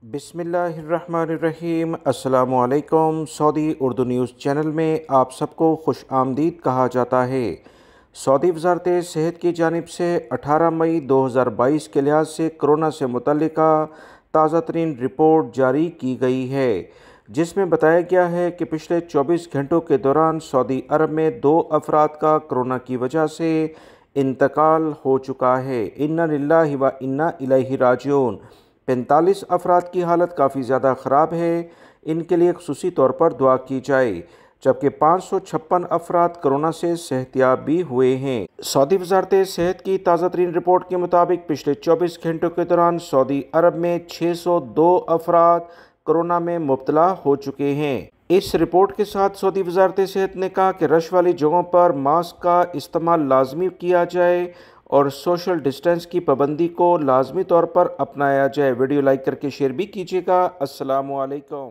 बिस्मिल्लाहिर्रहमानिर्रहीम। अस्सलामुअलैकुम। Saudi Urdu news channel में आप सबको खुश आमदीद कहा जाता है। सऊदी वज़ारत सेहत की जानिब से 18 मई 2022 के लिहाज से कोरोना से मुतल्लिका ताज़ा तरीन रिपोर्ट जारी की गई है, जिसमें बताया गया है कि पिछले 24 घंटों के दौरान सऊदी अरब में 2 अफराद का कोरोना की वजह से इंतकाल हो चुका है। इन्ना लिल्लाहि व इन्ना इलैहि राजिऊन। 45 अफराद की हालत काफ़ी ज़्यादा ख़राब है, इनके लिए ख़ुसूसी तौर पर दुआ की जाए, जबकि 556 अफराद कोरोना से सेहतियाब भी हुए हैं। सऊदी वज़ारत सेहत की ताज़ा तरीन रिपोर्ट के मुताबिक पिछले 24 घंटों के दौरान सऊदी अरब में 602 अफराद कोरोना में मुब्तला हो चुके हैं। इस रिपोर्ट के साथ सऊदी वज़ारत सेहत ने कहा कि रश वाली जगहों पर मास्क का इस्तेमाल लाजमी किया जाए और सोशल डिस्टेंस की पाबंदी को लाजमी तौर पर अपनाया जाए। वीडियो लाइक करके शेयर भी कीजिएगा। अस्सलामु अलैकुम।